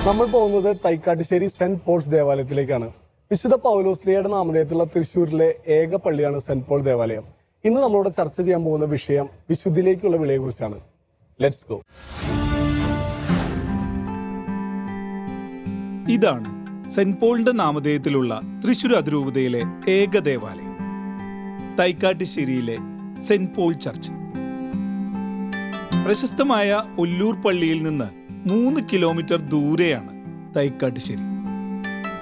നമ്മൾ പോകുന്നത് Thaikkattussery saint Paul's ദേവാലയത്തിലേക്കാണ്. വിശുദ്ധ പൗലോസ്ലിയുടെ നാമധേയത്തിലുള്ള തൃശ്ശൂരിലെ ഏക പള്ളിയാണ് സെന്റ് പോൾ ദേവാലയം. ഇന്ന് നമ്മളോട് ചർച്ച ചെയ്യാൻ പോകുന്ന വിഷയം വിശുദ്ധിയിലേക്കുള്ള വിളിയെ കുറിച്ചാണ്. Let's go. ഇതാണ് സെന്റ് പോളിന്റെ നാമധേയത്തിലുള്ള തൃശ്ശൂർ അതിരൂപതയിലെ ഏക ദേവാലയം, തൈക്കാട്ടുശ്ശേരിയിലെ സെന്റ് പോൾ ചർച്ച്. പ്രശസ്തമായ ഒല്ലൂർ പള്ളിയിൽ നിന്ന് 3 കിലോമീറ്റർ ദൂരെയാണ് തൈക്കാട്ടുശ്ശേരി.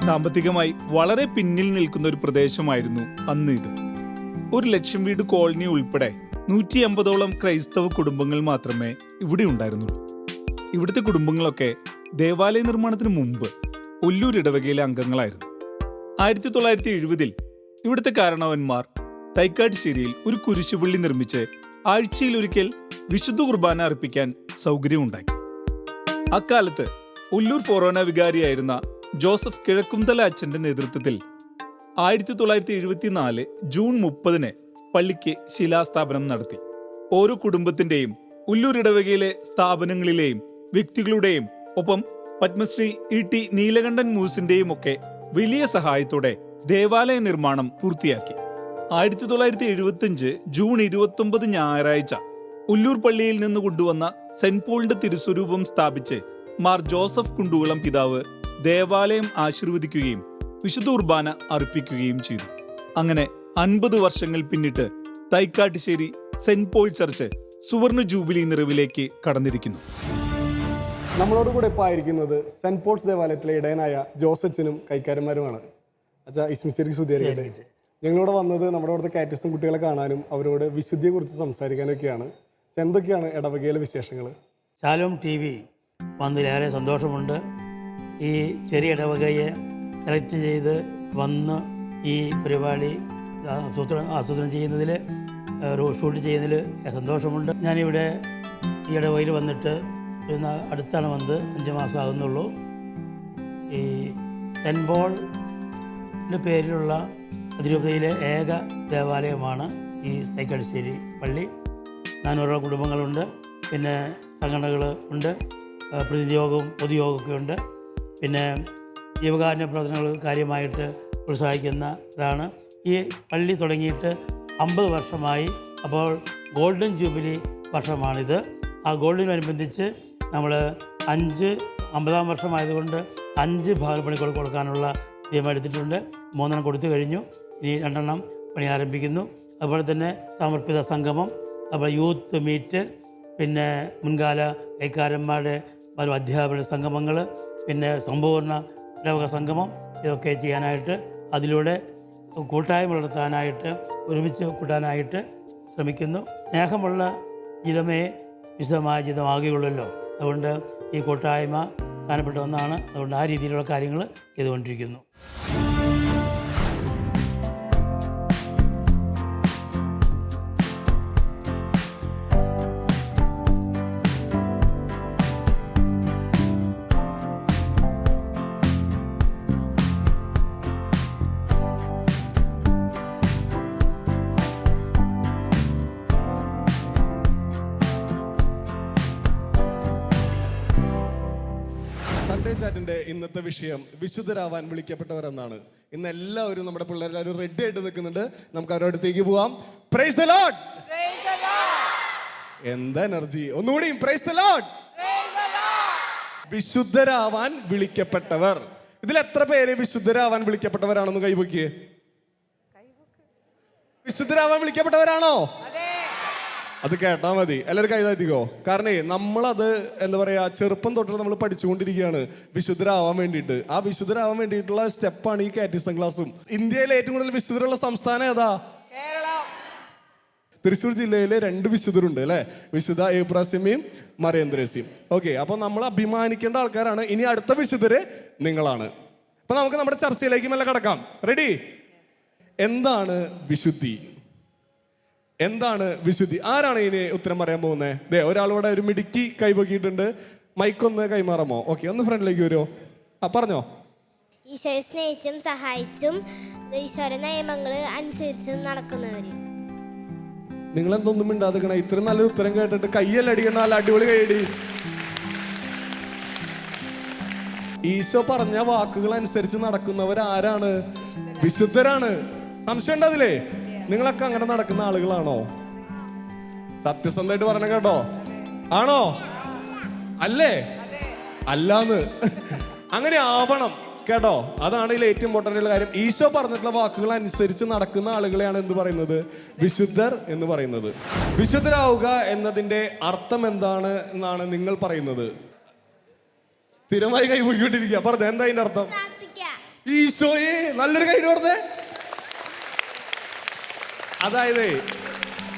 സാമ്പത്തികമായി വളരെ പിന്നിൽ നിൽക്കുന്ന ഒരു പ്രദേശമായിരുന്നു അന്ന് ഇത്. 1 ലക്ഷം വീട് കോളനി ഉൾപ്പെടെ 150ഓളം ക്രൈസ്തവ കുടുംബങ്ങൾ മാത്രമേ ഇവിടെ ഉണ്ടായിരുന്നുള്ളൂ. ഇവിടുത്തെ കുടുംബങ്ങളൊക്കെ ദേവാലയ നിർമ്മാണത്തിന് മുമ്പ് ഒല്ലൂർ ഇടവകയിലെ അംഗങ്ങളായിരുന്നു. 1970-ൽ ഇവിടുത്തെ കാരണവന്മാർ തൈക്കാട്ടുശ്ശേരിയിൽ ഒരു കുരിശുപള്ളി നിർമ്മിച്ച് ആഴ്ചയിലൊരിക്കൽ വിശുദ്ധ കുർബാന അർപ്പിക്കാൻ സൗകര്യമുണ്ടാക്കി. അക്കാലത്ത് ഒല്ലൂർ ഫൊറോന വികാരിയായിരുന്ന ജോസഫ് കിഴക്കുംതല അച്ഛന്റെ നേതൃത്വത്തിൽ 1974 ജൂൺ 30 പള്ളിക്ക് ശിലാസ്ഥാപനം നടത്തി. ഓരോ കുടുംബത്തിന്റെയും ഒല്ലൂർ ഇടവകയിലെ സ്ഥാപനങ്ങളിലെയും വ്യക്തികളുടെയും ഒപ്പം പത്മശ്രീ ഇ.ടി. നീലകണ്ഠൻ മൂസിന്റെയും ഒക്കെ വലിയ സഹായത്തോടെ ദേവാലയ നിർമ്മാണം പൂർത്തിയാക്കി. 1975 ജൂൺ 29 ഞായറാഴ്ച ഒല്ലൂർ പള്ളിയിൽ നിന്ന് കൊണ്ടുവന്ന സെന്റ് പോളിന്റെ തിരുസ്വരൂപം സ്ഥാപിച്ച് മാർ ജോസഫ് കുണ്ടുകുളം പിതാവ് ദേവാലയം ആശീർവദിക്കുകയും വിശുദ്ധ കുർബാന അർപ്പിക്കുകയും ചെയ്തു. അങ്ങനെ 50 വർഷങ്ങൾ പിന്നിട്ട് തൈക്കാട്ടുശ്ശേരി സെന്റ് പോൾ ചർച്ച് സുവർണ ജൂബിലി നിറവിലേക്ക് കടന്നിരിക്കുന്നു. നമ്മളോട് കൂടെ ഇപ്പോൾ ആയിരിക്കുന്നത് സെന്റ് പോൾസ് ദേവാലയത്തിലെ ഇടയനായ ജോസച്ചനും കൈക്കാരന്മാരുമാണ്. അച്ഛാ, ഈശ്വരിക്ക് സ്തുതിയായിരിക്കട്ടെ. ഞങ്ങളോട് വന്നത് നമ്മുടെ അവിടുത്തെ കാറ്റസിസം കുട്ടികളെ കാണാനും അവരോട് വിശുദ്ധിയെക്കുറിച്ച് സംസാരിക്കാനൊക്കെയാണ്. എന്തൊക്കെയാണ് ഇടവകയിലെ വിശേഷങ്ങൾ? ശാലോം ടി വി വന്നതിലേറെ സന്തോഷമുണ്ട്. ഈ ചെറിയ ഇടവകയെ സെലക്ട് ചെയ്ത് വന്ന് ഈ പരിപാടി ആസൂത്രണം ചെയ്യുന്നതിൽ, ഷൂട്ട് ചെയ്യുന്നതിൽ സന്തോഷമുണ്ട്. ഞാനിവിടെ ഈ ഇടവകയിൽ വന്നിട്ട് അടുത്താണ് വന്നത്, 5 മാസം ആകുന്നുള്ളൂ. ഈ സെന്റ് പോളിൻ്റെ പേരിലുള്ള അതിരൂപതയിലെ ഏക ദേവാലയമാണ് ഈ തൈക്കാട്ടുശ്ശേരി പള്ളി. 400 കുടുംബങ്ങളുണ്ട്, പിന്നെ സംഘടനകൾ ഉണ്ട്, പ്രതിനിധിയോഗവും പൊതുയോഗമൊക്കെ ഉണ്ട്. പിന്നെ ജീവകാരുണ്യ പ്രവർത്തനങ്ങൾ കാര്യമായിട്ട് പ്രോത്സാഹിക്കുന്ന ഇതാണ്. ഈ പള്ളി തുടങ്ങിയിട്ട് 50 വർഷമായി. അപ്പോൾ ഗോൾഡൻ ജൂബിലി വർഷമാണിത്. ആ ഗോൾഡിനനുബന്ധിച്ച് നമ്മൾ 50-ാം വർഷമായതുകൊണ്ട് 5 ഭാഗപ്പണി കൊടുക്കാനുള്ള തീരുമാനമെടുത്തിട്ടുണ്ട്. 3 കൊടുത്തു കഴിഞ്ഞു, ഇനി 2 പണി ആരംഭിക്കുന്നു. അതുപോലെ തന്നെ സമർപ്പിത സംഗമം, അപ്പോൾ യൂത്ത് മീറ്റ്, പിന്നെ മുൻകാല കൈക്കാരന്മാരുടെ അധ്യാപന സംഗമങ്ങൾ, പിന്നെ സമ്പൂർണ്ണ ഇടവക സംഗമം, ഇതൊക്കെ ചെയ്യാനായിട്ട്, അതിലൂടെ കൂട്ടായ്മ വളർത്താനായിട്ട്, ഒരുമിച്ച് കൂട്ടാനായിട്ട് ശ്രമിക്കുന്നു. സ്നേഹമുള്ള ജീവിതമേ വിശദമായ ജീവിതമാകുകയുള്ളല്ലോ. അതുകൊണ്ട് ഈ കൂട്ടായ്മ പ്രധാനപ്പെട്ട ഒന്നാണ്. അതുകൊണ്ട് ആ രീതിയിലുള്ള കാര്യങ്ങൾ ചെയ്തുകൊണ്ടിരിക്കുന്നു. സൺഡേ ചാറ്റിന്റെ ഇന്നത്തെ വിഷയം വിശുദ്ധരാവാൻ വിളിക്കപ്പെട്ടവർ എന്നാണ്. ഇന്ന് എല്ലാവരും നമ്മുടെ പിള്ളേരെല്ലാവരും റെഡി ആയിട്ട് നിൽക്കുന്നുണ്ട്. നമുക്ക് അവരുടെ അടുത്തേക്ക് പോവാം. Praise the Lord. എന്താ എനർജി! ഒന്നുകൂടി പ്രൈസ് ദി ലോർഡ്. വിശുദ്ധരാവാൻ വിളിക്കപ്പെട്ടവർ. ഇതിൽ എത്ര പേര് വിശുദ്ധരാവാൻ വിളിക്കപ്പെട്ടവരാണെന്ന് കൈവക്കിയേ? വിശുദ്ധരാവാൻ വിളിക്കപ്പെട്ടവരാണോ? അത് കേട്ടാ മതി, എല്ലാവരും കൈതാത്തിക്കോ. കാരണം നമ്മളത് എന്താ പറയാ, ചെറുപ്പം തൊട്ട് നമ്മൾ പഠിച്ചുകൊണ്ടിരിക്കുകയാണ് വിശുദ്ധരാവാൻ വേണ്ടിയിട്ട്. ആ വിശുദ്ധരാവാൻ വേണ്ടിയിട്ടുള്ള സ്റ്റെപ്പാണ് ഈ കാറ്റസിസം ക്ലാസ്സും. ഇന്ത്യയിലെ ഏറ്റവും കൂടുതൽ വിശുദ്ധരുള്ള സംസ്ഥാനം ഏതാ? തൃശ്ശൂർ ജില്ലയിലെ 2 വിശുദ്ധരുണ്ട് അല്ലേ, വിശുദ്ധ ഏബ്രാസ്യമ്മയും മറിയന്ത്രേസ്യയും. ഓക്കെ, അപ്പോൾ നമ്മൾ അഭിമാനിക്കേണ്ട ആൾക്കാരാണ്. ഇനി അടുത്ത വിശുദ്ധര് നിങ്ങളാണ്. അപ്പൊ നമുക്ക് നമ്മുടെ ചർച്ചയിലേക്ക് മെല്ലെ കടക്കാം. റെഡി? എന്താണ് വിശുദ്ധി? എന്താണ് വിശുദ്ധി? ആരാണ് ഇതിന് ഉത്തരം പറയാൻ പോകുന്നത്? ഒരാളിവിടെ ഒരു മിടുക്കി കൈപൊക്കിയിട്ടുണ്ട്. മൈക്കൊന്ന് കൈമാറാമോ? ഓക്കെ, ഒന്ന് ഫ്രണ്ടിലേക്ക് വരുമോ? പറഞ്ഞോ. ഈശോയെ സ്നേഹിച്ചും സഹായിച്ചും ഈശോയുടെ നിയമങ്ങൾ അനുസരിച്ചും നടക്കുന്നവര്. നിങ്ങൾ എന്തൊന്നും മിണ്ടാതിരിക്കണേ. ഇത്രയും നല്ലൊരു ഉത്തരം കേട്ടിട്ട് കയ്യല്ല അടിക്കണ, നല്ല അടിപൊളി കൈയടി. ഈശോ പറഞ്ഞ വാക്കുകൾ അനുസരിച്ച് നടക്കുന്നവർ ആരാണ്? വിശുദ്ധരാണ്. സംശയം ഉണ്ട് അതിലേ? നിങ്ങളൊക്കെ അങ്ങനെ നടക്കുന്ന ആളുകളാണോ? സത്യസന്ധമായിട്ട് പറഞ്ഞ കേട്ടോ. ആണോ? അല്ലേ? അല്ലാന്ന്. അങ്ങനെ ആവണം കേട്ടോ. അതാണ് ഇതിൽ ഏറ്റവും ഇമ്പോർട്ടൻ്റ് ഉള്ള കാര്യം. ഈശോ പറഞ്ഞിട്ടുള്ള വാക്കുകൾ അനുസരിച്ച് നടക്കുന്ന ആളുകളെയാണ് എന്ത് പറയുന്നത്? വിശുദ്ധർ എന്ന് പറയുന്നത്. വിശുദ്ധരാവുക എന്നതിന്റെ അർത്ഥം എന്താണ് എന്നാണ് നിങ്ങൾ പറയുന്നത്? സ്ഥിരമായി കൈമുക്കിക്കൊണ്ടിരിക്കുക. പറഞ്ഞ എന്താ അതിന്റെ അർത്ഥം? ഈശോയെ നല്ലൊരു കൈ കൊടുത്തേ. അതായത്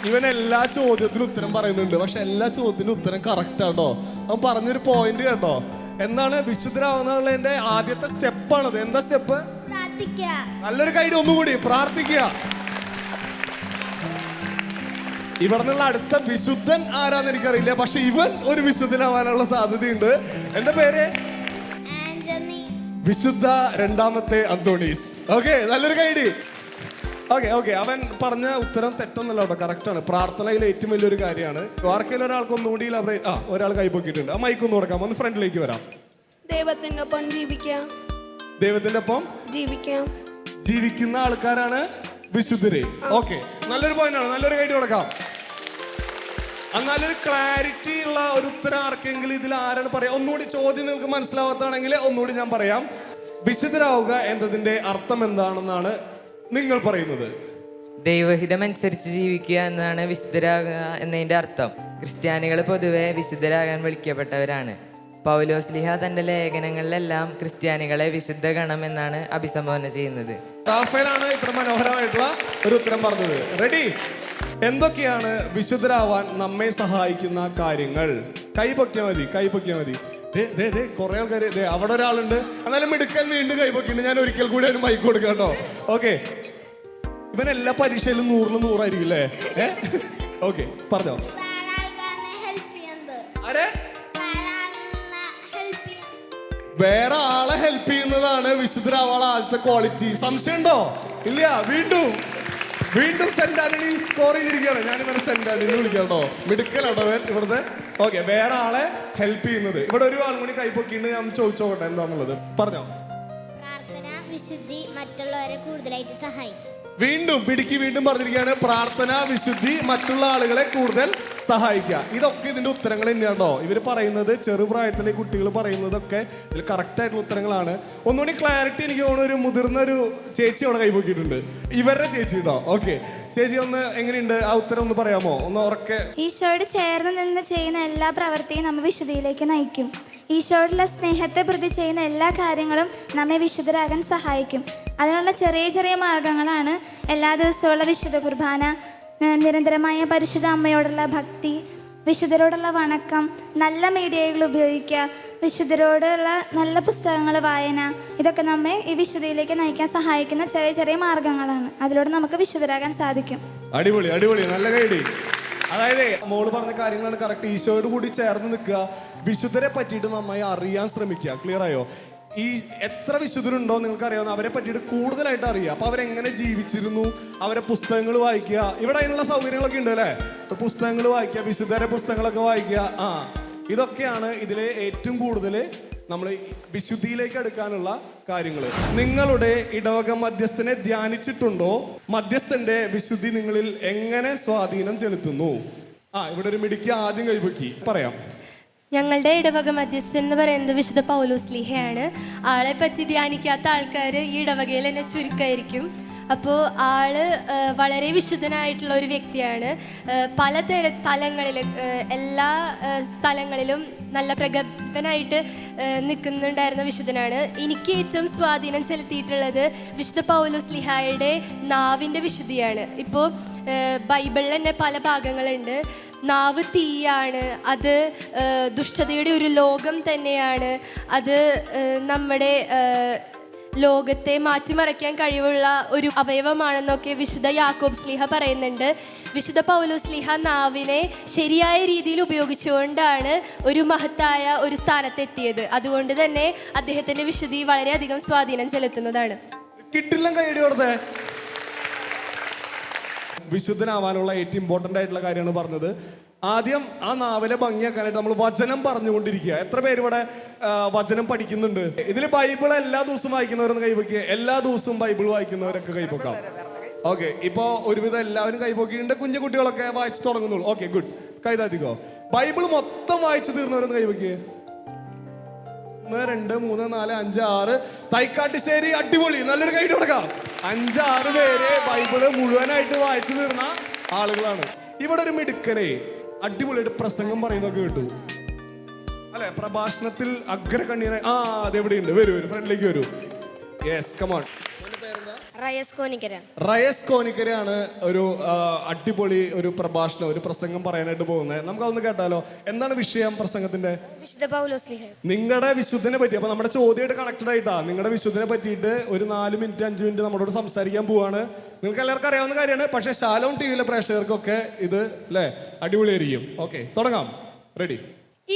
ഇവൻ എല്ലാ ചോദ്യത്തിനും ഉത്തരം പറയുന്നുണ്ട്, പക്ഷെ എല്ലാ ചോദ്യത്തിനും ഉത്തരം കറക്റ്റ് ആട്ടോ. അവൻ പറഞ്ഞൊരു പോയിന്റ് കേട്ടോ. എന്താണ് വിശുദ്ധരാവുന്നതിന്റെ ആദ്യത്തെ സ്റ്റെപ്പാണത്. എന്താ സ്റ്റെപ്പ്? നല്ലൊരു കൈഡ് ഒന്നുകൂടി പ്രാർത്ഥിക്കുക. ഇവിടെ നിന്നുള്ള അടുത്ത വിശുദ്ധൻ ആരാന്ന് എനിക്കറിയില്ല, പക്ഷെ ഇവൻ ഒരു വിശുദ്ധനാവാനുള്ള സാധ്യതയുണ്ട്. എന്താ പേര്? വിശുദ്ധ രണ്ടാമത്തെ അന്തോണീസ്. ഓക്കെ, നല്ലൊരു കൈഡി. ഓക്കെ, അവൻ പറഞ്ഞ ഉത്തരം തെറ്റൊന്നുമല്ല കേട്ടോ, കറക്റ്റ് ആണ്. പ്രാർത്ഥനയിൽ ഏറ്റവും വലിയൊരു കാര്യമാണ്. ആർക്കെങ്കിലും ഒരാൾക്ക് ഒന്നുകൂടി ഒരാൾ കൈപ്പൊക്കിയിട്ടുണ്ട്. ആ മൈക്ക് ഒന്ന് കൊടുക്കാം, ഒന്ന് ഫ്രണ്ടിലേക്ക് വരാം. ദൈവത്തിന്റെ ഒപ്പം ജീവിക്കാം. ദൈവത്തിന്റെ ഒപ്പം ജീവിക്കുന്ന ആൾക്കാരാണ് വിശുദ്ധര്. ഓക്കെ, നല്ലൊരു പോയിന്റ് ആണ്. നല്ലൊരു കൈഡി കൊടുക്കാം. എന്നാലൊരു ക്ലാരിറ്റി ഉള്ള ഒരു ഉത്തരം ആർക്കെങ്കിലും ഇതിൽ ആരാണ് പറയാ? ഒന്നുകൂടി ചോദ്യം നിങ്ങൾക്ക് മനസ്സിലാവാത്താണെങ്കിൽ ഒന്നുകൂടി ഞാൻ പറയാം. വിശുദ്ധരാവുക എന്നതിന്റെ അർത്ഥം എന്താണെന്നാണ് നിങ്ങൾ പറയുന്നത്? ദൈവഹിതമനുസരിച്ച് ജീവിക്കുക എന്നാണ് വിശുദ്ധരാകുക എന്നതിന്റെ അർത്ഥം. ക്രിസ്ത്യാനികൾ പൊതുവെ വിശുദ്ധരാകാൻ വിളിക്കപ്പെട്ടവരാണ്. പൗലോസ്ലിഹ തന്റെ ലേഖനങ്ങളിലെല്ലാം ക്രിസ്ത്യാനികളെ വിശുദ്ധ ഗണം എന്നാണ് അഭിസംബോധന ചെയ്യുന്നത്. റാഫേലാണ് ഇത്ര മനോഹരമായിട്ടുള്ള ഒരു ഉത്തരം പറഞ്ഞത്. റെഡി? എന്തൊക്കെയാണ് വിശുദ്ധരാവാൻ നമ്മെ സഹായിക്കുന്ന കാര്യങ്ങൾ? കൈപൊക്കിയാൽ മതി. കുറെ ആൾക്കാര് അവിടെ ഒരാളുണ്ട്. എന്നാലും മിടുക്കൻ വീണ്ടും കൈപൊക്കിണ്ട്. ഞാൻ ഒരിക്കൽ കൂടി ഒരു മൈക്ക് കൊടുക്കാം കേട്ടോ. ഓക്കെ, ഇവൻ എല്ലാ പരീക്ഷയിലും 100-ൽ 100 അല്ലേ? ഓക്കെ, പറഞ്ഞോ. വേറെ ആളെ ഹെൽപ്പ് ചെയ്യുന്നതാണ് വിശുദ്ധരാവാനുള്ള ആദ്യത്തെ ക്വാളിറ്റി. സംശയം ഉണ്ടോ? ഇല്ല. വീണ്ടും സെന്റ് ആന്റണി സ്കോർ ചെയ്തിരിക്കുകയാണ്. ഞാനിവനെ സെന്റ് ആന്റണി വിളിക്കാട്ടോ. മിടുക്കലാട്ടോ ഇവിടുത്തെ. ഓക്കെ, വേറെ ആളെ ഹെൽപ്പ് ചെയ്യുന്നത്. ഇവിടെ ഒരു ആളും കൂടി കൈപ്പൊക്കിണ്ട്. ഞാൻ ചോദിച്ചോട്ടെ എന്താന്നുള്ളത്. പറഞ്ഞോ. പ്രാർത്ഥന, വിശുദ്ധി, മറ്റുള്ളവരെ കൂടുതലായിട്ട് സഹായിക്കും. വീണ്ടും പറഞ്ഞിരിക്കുകയാണ്. പ്രാർത്ഥന, വിശുദ്ധി, മറ്റുള്ള ആളുകളെ കൂടുതൽ സഹായിക്കുക. ഇതൊക്കെ ഇതിന്റെ ഉത്തരങ്ങൾ തന്നെയാണോ ഇവർ പറയുന്നത്? ചെറുപ്രായത്തിലെ കുട്ടികൾ പറയുന്നതൊക്കെ ഇതിൽ കറക്റ്റ് ആയിട്ടുള്ള ഉത്തരങ്ങളാണ്. ഒന്നുകൂടി ക്ലാരിറ്റി എനിക്ക് തോന്നുന്നു ഒരു മുതിർന്ന ഒരു ചേച്ചി അവിടെ കൈപ്പൊക്കിയിട്ടുണ്ട്. ഇവരുടെ ചേച്ചി കേട്ടോ. ഓക്കെ, ചേച്ചി ഒന്ന് എങ്ങനെയുണ്ട് ആ ഉത്തരം ഒന്ന് പറയാമോ? ഒന്ന് ഉറക്കെ. ഈശോയോട് ചേർന്ന് നിന്ന് ചെയ്യുന്ന എല്ലാ പ്രവൃത്തിയും നമ്മെ വിശുദ്ധിയിലേക്ക് നയിക്കും. ഈശോയോടുള്ള സ്നേഹത്തെ പ്രതി ചെയ്യുന്ന എല്ലാ കാര്യങ്ങളും നമ്മെ വിശുദ്ധരാകാൻ സഹായിക്കും. അതിനുള്ള ചെറിയ മാർഗങ്ങളാണ് എല്ലാ ദിവസവുമുള്ള വിശുദ്ധ കുർബാന, നിരന്തരമായ പരിശുദ്ധ അമ്മയോടുള്ള ഭക്തി, വിശുദ്ധരോടുള്ള വണക്കം, നല്ല മീഡിയകൾ ഉപയോഗിക്കുക, വിശുദ്ധരോടുള്ള നല്ല പുസ്തകങ്ങൾ വായന. ഇതൊക്കെ നമ്മെ ഈ വിശുദ്ധിയിലേക്ക് നയിക്കാൻ സഹായിക്കുന്ന ചെറിയ മാർഗങ്ങളാണ്. അതിലൂടെ നമുക്ക് വിശുദ്ധരാകാൻ സാധിക്കും. അടിപൊളി, നല്ല കൈഡി. അതായത് മോള് പറഞ്ഞ കാര്യങ്ങളാണ് കറക്റ്റ്. ഈശോയോട് കൂടി ചേർന്ന് നിൽക്കുക, വിശുദ്ധരെ പറ്റിയിട്ട് നന്നായി അറിയാൻ ശ്രമിക്കുക. ക്ലിയർ ആയോ? ഈ എത്ര വിശുദ്ധരുണ്ടോ നിങ്ങൾക്ക് അറിയാവുന്ന അവരെ പറ്റിയിട്ട് കൂടുതലായിട്ട് അറിയുക. അപ്പൊ അവരെങ്ങനെ ജീവിച്ചിരുന്നു, അവരെ പുസ്തകങ്ങൾ വായിക്കുക. ഇവിടെ അതിനുള്ള സൗകര്യങ്ങളൊക്കെ ഉണ്ട് അല്ലേ? പുസ്തകങ്ങൾ വായിക്കുക, വിശുദ്ധരെ പുസ്തകങ്ങളൊക്കെ വായിക്കുക. ഇതൊക്കെയാണ് ഇതിലെ ഏറ്റവും കൂടുതൽ നമ്മൾ വിശുദ്ധിയിലേക്ക് എടുക്കാനുള്ള കാര്യങ്ങൾ. നിങ്ങളുടെ ഇടവക മധ്യസ്ഥനെ ധ്യാനിച്ചിട്ടുണ്ടോ? മധ്യസ്ഥന്റെ വിശുദ്ധി നിങ്ങളിൽ എങ്ങനെ സ്വാധീനം ചെലുത്തുന്നു? ഇവിടെ ഒരു മിടുക്കി ആദ്യം കൈപൊക്കി പറയാം. ഞങ്ങളുടെ ഇടവക മധ്യസ്ഥൻ എന്ന് പറയുന്നത് വിശുദ്ധ പൗലോസ്ലീഹയാണ്. ആളെ പറ്റി ധ്യാനിക്കാത്ത ആൾക്കാർ ഈ ഇടവകയിൽ തന്നെ ചുരുക്കമായിരിക്കും. അപ്പോൾ ആള് വളരെ വിശുദ്ധനായിട്ടുള്ള ഒരു വ്യക്തിയാണ്. തലങ്ങളിൽ എല്ലാ സ്ഥലങ്ങളിലും നല്ല പ്രഗത്ഭനായിട്ട് നിൽക്കുന്നുണ്ടായിരുന്ന വിശുദ്ധനാണ്. എനിക്ക് ഏറ്റവും സ്വാധീനം ചെലുത്തിയിട്ടുള്ളത് വിശുദ്ധ പൗലോസ്ലീഹായുടെ നാവിൻ്റെ വിശുദ്ധിയാണ്. ഇപ്പോൾ ബൈബിളിൽ തന്നെ പല ഭാഗങ്ങളുണ്ട്. നാവ് തീയാണ്, അത് ദുഷ്ടതയുടെ ഒരു ലോകം തന്നെയാണ്, അത് നമ്മുടെ ലോകത്തെ മാറ്റിമറിക്കാൻ കഴിവുള്ള ഒരു അവയവമാണെന്നൊക്കെ വിശുദ്ധ യാക്കോബ് സ്ലീഹ പറയുന്നുണ്ട്. വിശുദ്ധ പൗലോസ് സ്ലീഹ നാവിനെ ശരിയായ രീതിയിൽ ഉപയോഗിച്ചുകൊണ്ടാണ് ഒരു മഹത്തായ ഒരു സ്ഥാനത്തെത്തിയത്. അതുകൊണ്ട് തന്നെ അദ്ദേഹത്തിന്റെ വിശുദ്ധി വളരെയധികം സ്വാധീനം ചെലുത്തുന്നതാണ്. കിട്ടില്ല കൈയടി കൊടുത്തേ. വിശുദ്ധനാവാനുള്ള ഏറ്റവും ഇമ്പോർട്ടൻ്റ് ആയിട്ടുള്ള കാര്യമാണ് പറഞ്ഞത്. ആദ്യം ആ നാവിലെ ഭംഗിയാക്കാനായിട്ട് നമ്മൾ വചനം പറഞ്ഞുകൊണ്ടിരിക്കുക. എത്ര പേര് ഇവിടെ വചനം പഠിക്കുന്നുണ്ട്? ഇതിൽ ബൈബിൾ എല്ലാ ദിവസവും വായിക്കുന്നവരൊന്ന് കൈവയ്ക്കുക. എല്ലാ ദിവസവും ബൈബിൾ വായിക്കുന്നവരൊക്കെ കൈപ്പൊക്കാം. ഓക്കെ, ഇപ്പൊ ഒരുവിധം എല്ലാവരും കൈപ്പൊക്കിയിട്ടുണ്ട്. കുഞ്ഞു കുട്ടികളൊക്കെ വായിച്ചു തുടങ്ങുന്നുള്ളൂ. Okay, good. കൈതാത്തിക്കോ. ബൈബിൾ മൊത്തം വായിച്ചു തീർന്നവരൊന്ന് കൈവയ്ക്കുക. 1 2 3 4 5 6. തൈക്കാട്ടുശ്ശേരി അടിപൊളി, നല്ലൊരു കൈ കൊടുക്കാം. 5-6 പേര് ബൈബിള് മുഴുവനായിട്ട് വായിച്ചു തീർന്ന ആളുകളാണ്. ഇവിടെ ഒരു മിടുക്കനെ അടിപൊളിയായിട്ട് പ്രസംഗം പറയുന്നതൊക്കെ കേട്ടു അല്ലെ? പ്രഭാഷണത്തിൽ അഗ്രകണ്യനായി അതെവിടെയുണ്ട്? വരൂ, ഫ്രണ്ടിലേക്ക് വരൂ. Yes, come on. റയസ് കോനിക്കരയാണ് ഒരു അടിപൊളി ഒരു പ്രഭാഷണം, ഒരു പ്രസംഗം പറയാനായിട്ട് പോകുന്നത്. നമുക്ക് അതൊന്ന് കേട്ടാലോ? എന്താണ് വിഷയം പ്രസംഗത്തിന്റെ? നിങ്ങളുടെ വിശുദ്ധനെ പറ്റി. അപ്പൊ നമ്മുടെ ചോദ്യമായിട്ട് കണക്റ്റഡ് ആയിട്ടാ നിങ്ങളുടെ വിശുദ്ധനെ പറ്റിയിട്ട് ഒരു 4 മിനിറ്റ് 5 മിനിറ്റ് നമ്മളോട് സംസാരിക്കാൻ പോവാണ്. നിങ്ങൾക്ക് എല്ലാവർക്കും അറിയാവുന്ന കാര്യമാണ്. പക്ഷെ ശാലോം ടിവിയിലെ പ്രേക്ഷകർക്കൊക്കെ ഇത് അല്ലേ അടിപൊളിയായിരിക്കും. ഓക്കെ, തുടങ്ങാം. റെഡി?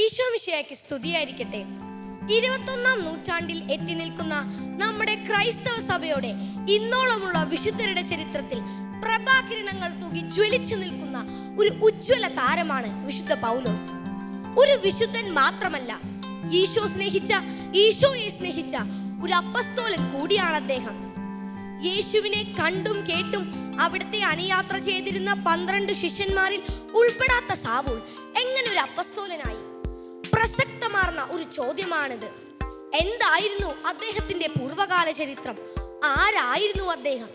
ഈശോ മിശിഹായ്ക്ക് സ്തുതിയായിരിക്കട്ടെ. 21-ാം നൂറ്റാണ്ടിൽ എത്തി നിൽക്കുന്ന നമ്മുടെ ക്രൈസ്തവ സഭയുടെ ഇന്നോളമുള്ള വിശുദ്ധരുടെ ചരിത്രത്തിൽ പ്രഭാകിരണങ്ങൾ തൂകി ജ്വലിച്ചു നിൽക്കുന്ന ഒരു ഉജ്ജ്വല താരമാണ് വിശുദ്ധ പൗലോസ്. ഒരു വിശുദ്ധൻ മാത്രമല്ല, ഈശോയെ സ്നേഹിച്ച ഒരു അപ്പസ്തോലൻ കൂടിയാണ് അദ്ദേഹം. യേശുവിനെ കണ്ടും കേട്ടും അവിടുത്തെ അണിയാത്ര ചെയ്തിരുന്ന 12 ശിഷ്യന്മാരിൽ ഉൾപ്പെടാത്ത സാവൂൾ എങ്ങനെ ഒരു അപ്പസ്തോലനായി? പ്രസക്തമാർന്ന ഒരു ചോദ്യമാണിത്. എന്തായിരുന്നു അദ്ദേഹത്തിന്റെ പൂർവകാല ചരിത്രം? ആരായിരുന്നു അദ്ദേഹം?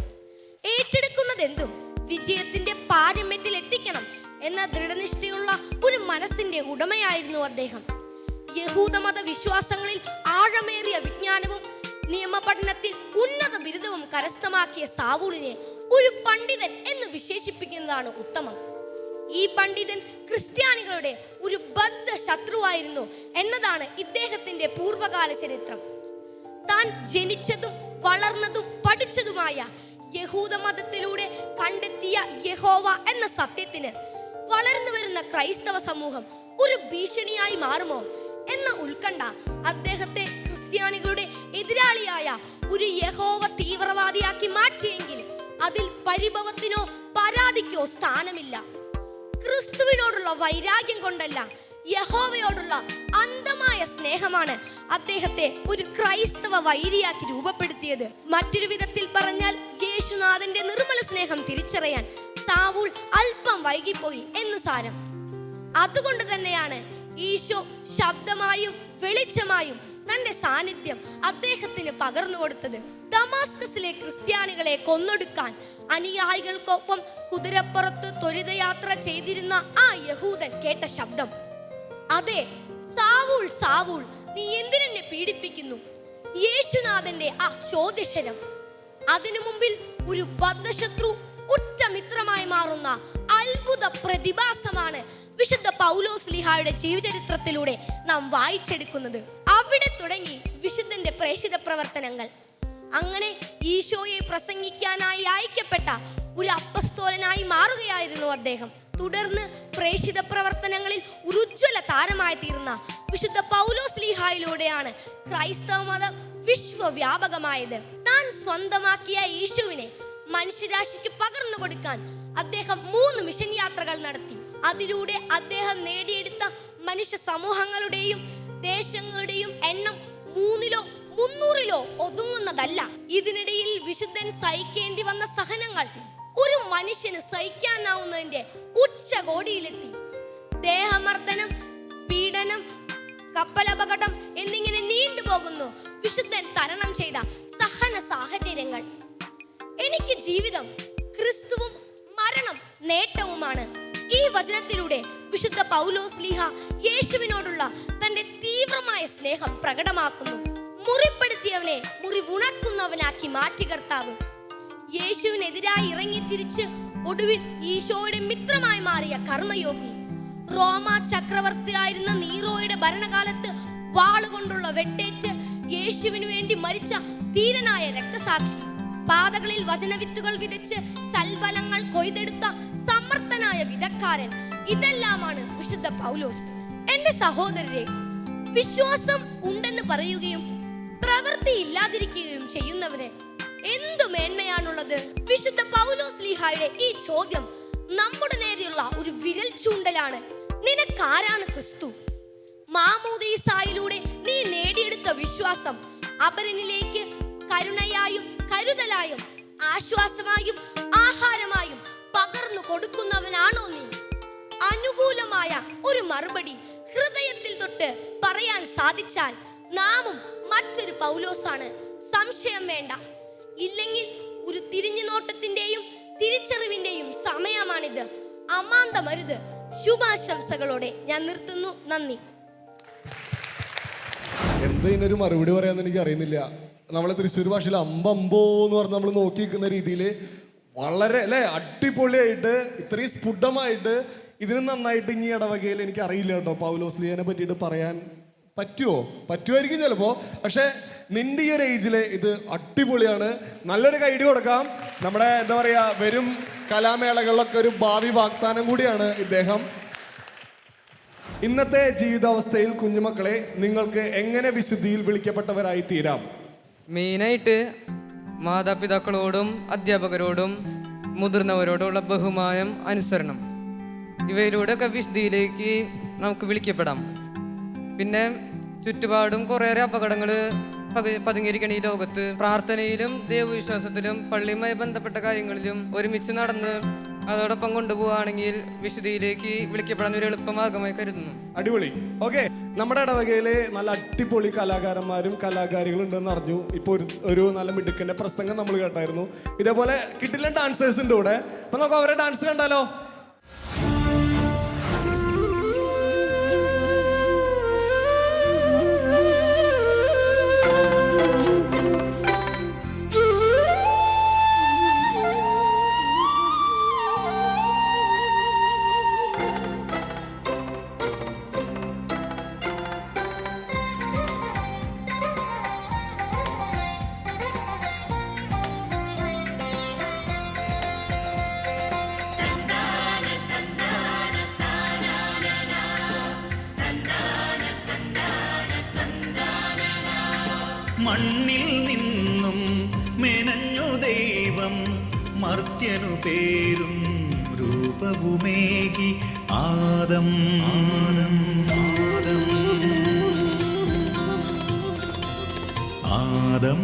ഏറ്റെടുക്കുന്നതെന്തും വിജയത്തിന്റെ പാരമ്യത്തിൽ എത്തിക്കണം എന്ന ദൃഢനിഷ്ഠയുള്ള ഒരു മനസ്സിന്റെ ഉടമയായിരുന്നു അദ്ദേഹം. യഹൂദമത വിശ്വാസങ്ങളിൽ ആഴമേറിയ വിജ്ഞാനവും നിയമപഠനത്തിൽ ഉന്നത ബിരുദവും കരസ്ഥമാക്കിയ സാവൂളിനെ ഒരു പണ്ഡിതൻ എന്ന് വിശേഷിപ്പിക്കുന്നതാണ് ഉത്തമം. ഈ പണ്ഡിതൻ ക്രിസ്ത്യാനികളുടെ ഒരു ബദ്ധ ശത്രുവായിരുന്നു എന്നതാണ് ഇദ്ദേഹത്തിന്റെ പൂർവകാല ചരിത്രം. താൻ ജനിച്ചതും വളർന്നതും പഠിച്ചതുമായ യഹൂദമതത്തിലൂടെ കണ്ടെത്തിയ യഹോവ എന്ന സത്യത്തിന് വളർന്നു വരുന്ന ക്രൈസ്തവ സമൂഹം ഒരു ഭീഷണിയായി മാറുമോ എന്ന ഉത്കണ്ഠ അദ്ദേഹത്തെ ക്രിസ്ത്യാനികളുടെ എതിരാളിയായ ഒരു യഹോവ തീവ്രവാദിയാക്കി മാറ്റിയെങ്കിൽ അതിൽ പരിഭവത്തിനോ പരാതിക്കോ സ്ഥാനമില്ല. ക്രിസ്തുവിനോടുള്ള വൈരാഗ്യം കൊണ്ടല്ല, യഹോവയോടുള്ള അന്ധമായ സ്നേഹമാണ് അദ്ദേഹത്തെ ഒരു ക്രൈസ്തവ വൈരിയാക്കി രൂപപ്പെടുത്തിയത്. മറ്റൊരു വിധത്തിൽ പറഞ്ഞാൽ യേശുനാഥന്റെ നിർമ്മല സ്നേഹം തിരിച്ചറിയാൻ സാവൂൾ അല്പം വൈകിപ്പോയി എന്നു സാരം. അതുകൊണ്ട് തന്നെയാണ് ഈശോ ശബ്ദമായും വെളിച്ചമായും തന്റെ സാന്നിധ്യം അദ്ദേഹത്തിന് പകർന്നു കൊടുത്തത്. ദമാസ്കസിലെ ക്രിസ്ത്യാനികളെ കൊന്നൊടുക്കാൻ അനുയായികൾക്കൊപ്പം കുതിരപ്പുറത്ത് ത്വരിതയാത്ര ചെയ്തിരുന്ന ആ യഹൂദൻ കേട്ട ശബ്ദം, അതെ, സാവൂൾ സാവൂൾ, നീ എന്തിനെന്നെ പീഡിപ്പിക്കുന്നു? യേശുനാഥന്റെ ആ ചോദ്യശരം. അതിനു മുമ്പിൽ ഒരു ബദ്ധശത്രു ഉറ്റ മിത്രമായി മാറുന്ന അത്ഭുത പ്രതിഭാസമാണ് വിശുദ്ധ പൗലോസ് ലീഹായുടെ ജീവചരിത്രത്തിലൂടെ നാം വായിച്ചെടുക്കുന്നത്. അവിടെ തുടങ്ങി വിശുദ്ധന്റെ പ്രേഷിത പ്രവർത്തനങ്ങൾ. അങ്ങനെ ഈശോയെ പ്രസംഗിക്കാനായി അയക്കപ്പെട്ട ഒരു അപ്പസ്തോലനായി മാറുകയായിരുന്നു അദ്ദേഹം. തുടർന്ന് പ്രേഷിത പ്രവർത്തനങ്ങളിൽ ഒരു ഉജ്ജ്വല താരമായി തീർന്ന വിശുദ്ധ പൗലോസ് ലീഹായിലൂടെയാണ് ക്രൈസ്തവ മതം വിശ്വവ്യാപകമായത്. താൻ സ്വന്തമാക്കിയ യേശുവിനെ മനുഷ്യരാശിക്ക് പകർന്നു കൊടുക്കാൻ അദ്ദേഹം 3 മിഷൻ യാത്രകൾ നടത്തി. അതിലൂടെ അദ്ദേഹം നേടിയെടുത്ത മനുഷ്യ സമൂഹങ്ങളുടെയും ദേശങ്ങളുടെയും എണ്ണം 3-ലോ 300-ലോ ഒതുങ്ങുന്നതല്ല. ഇതിനിടയിൽ വിശുദ്ധൻ സഹിക്കേണ്ടി വന്ന സഹനങ്ങൾ ഒരു മനുഷ്യന് സഹിക്കാനാവുന്നതിന്റെ ഉച്ചകോടിയിലെത്തി. ദേഹമർദ്ദനം, പീഡനം, കപ്പലപകടം എന്നിങ്ങനെ നീണ്ടുപോകുന്നു വിശുദ്ധൻ തരണം ചെയ്ത സഹന സാഹചര്യങ്ങൾ. എനിക്ക് ജീവിതം ക്രിസ്തുവും മരണം നേട്ടവുമാണ്. ഈ വചനത്തിലൂടെ വിശുദ്ധ പൗലോസ് ലീഹ യേശുവിനോടുള്ള തന്റെ തീവ്രമായ സ്നേഹം പ്രകടമാക്കുന്നു. മുറിപ്പെടുത്തിയവനെ മുറിവുണക്കുന്നവനാക്കി മാറ്റി കർത്താവ്. യേശുവിനെതിരായി ഇറങ്ങി തിരിച്ച് ഒടുവിൽ ഈശോയുടെ മിത്രമായി മാറിയ കർമ്മയോഗി. റോമ ചക്രവർത്തിയായിരുന്ന നീറോയുടെ ഭരണകാലത്ത് വാളുകൊണ്ടുള്ള വെട്ടേറ്റ് യേശുവിനു വേണ്ടി മരിച്ച ധീരനായ രക്തസാക്ഷി. പാതകളിൽ വചനവിത്തുകൾ വിതച്ച് സൽഫലങ്ങൾ കൊയ്തെടുത്ത സമർത്ഥനായ വിദഗ്ധക്കാരൻ. ഇതെല്ലാമാണ് വിശുദ്ധ പൗലോസ്. എന്റെ സഹോദരരെ, വിശ്വാസം ഉണ്ടെന്ന് പറയുകയും പ്രവൃത്തി ഇല്ലാതിരിക്കുകയും ചെയ്യുന്നവന് എന്തു മേന്മയാണുള്ളത്? വിശുദ്ധ പൗലോസ് ലീഹായുടെ ഈ ചോദ്യം നമ്മുടെ നേരെയുള്ള ഒരു വിരൽ ചൂണ്ടലാണ്. നിനക്കാരാണ് ക്രിസ്തു? മാമോദീസായിലൂടെ നീ നേടിയെടുത്ത വിശ്വാസം അപരനിലേക്ക് കരുണയായും കരുതലായും ആശ്വാസമായും ആഹാരമായും പകർന്നു കൊടുക്കുന്നവനാണോ നീ? അനുകൂലമായ ഒരു മറുപടി ഹൃദയത്തിൽ തൊട്ട് പറയാൻ സാധിച്ചാൽ നാമും മറ്റൊരു പൗലോസാണ്, സംശയം വേണ്ട. ഇല്ലെങ്കിൽ ഒരു തിരിഞ്ഞു നോട്ടത്തിന്റെയും തിരിച്ചറിവിന്റെയും സമയമാണിത്. അമാന്തമരുത്. ശുഭാശംസകളോടെ ഞാൻ നിർത്തുന്നു. നന്ദി. എന്താ ഇതിനൊരു മറുപടി പറയാന്ന് എനിക്ക് അറിയുന്നില്ല. നമ്മളെ തൃശ്ശൂർ ഭാഷയിൽ അമ്പമ്പോ എന്ന് പറഞ്ഞ് നമ്മൾ നോക്കി നിൽക്കുന്ന രീതിയിൽ വളരെ അല്ലേ അടിപൊളിയായിട്ട് ഇത്രയും സ്ഫുടമായിട്ട് ഇതിന് നന്നായിട്ട് ഇനി ഇടവകയിൽ എനിക്ക് അറിയില്ല കേട്ടോ പൗലോസ്ലിഹനെ പറ്റിയിട്ട് പറയാൻ പറ്റുമായിരിക്കും ചിലപ്പോ. പക്ഷെ നിന്റെ ഈ ഒരു ഏജില് ഇത് അടിപൊളിയാണ്. നല്ലൊരു ഐഡിയ കൊടുക്കാം. നമ്മുടെ എന്താ പറയാ വരും കലാമേളകളിലൊക്കെ ഒരു ഭാവി വാഗ്ദാനം കൂടിയാണ് ഇദ്ദേഹം. ഇന്നത്തെ ജീവിതാവസ്ഥയിൽ കുഞ്ഞുമക്കളെ നിങ്ങൾക്ക് എങ്ങനെ വിശുദ്ധിയിൽ വിളിക്കപ്പെട്ടവരായി തീരാം? മെയിനായിട്ട് മാതാപിതാക്കളോടും അധ്യാപകരോടും മുതിർന്നവരോടുള്ള ബഹുമാനം, അനുസരണം, ഇവയിലൂടെയൊക്കെ വിശുദ്ധിയിലേക്ക് നമുക്ക് വിളിക്കപ്പെടാം. പിന്നെ ചുറ്റുപാടും കുറേയേറെ അപകടങ്ങൾ പതുങ്ങിയിരിക്കണ ഈ ലോകത്ത് പ്രാർത്ഥനയിലും ദൈവവിശ്വാസത്തിലും പള്ളിയുമായി ബന്ധപ്പെട്ട കാര്യങ്ങളിലും ഒരുമിച്ച് നടന്ന് അതോടൊപ്പം കൊണ്ടുപോവുകയാണെങ്കിൽ വിശുദ്ധിയിലേക്ക് വിളിക്കപ്പെടാൻ ഒരു എളുപ്പമാർഗമായി കരുതുന്നു. അടിപൊളി. ഓക്കെ, നമ്മുടെ ഇടവകയിലെ നല്ല അടിപൊളി കലാകാരന്മാരും കലാകാരികളും ഉണ്ടെന്ന് അറിഞ്ഞു. ഇപ്പോൾ ഒരു നല്ല മിടുക്കന്റെ പ്രസംഗം നമ്മൾ കേട്ടായിരുന്നു. ഇതേപോലെ കിട്ടില്ല ഡാൻസേഴ്സ് ഉണ്ട് ഇവിടെ. അപ്പൊ നമുക്ക് അവരെ ഡാൻസ് കണ്ടാലോ? മണ്ണിൽ നിന്നും മെനഞ്ഞു ദൈവം മർത്യനു പേരും രൂപവുമേകി ആദം ആദം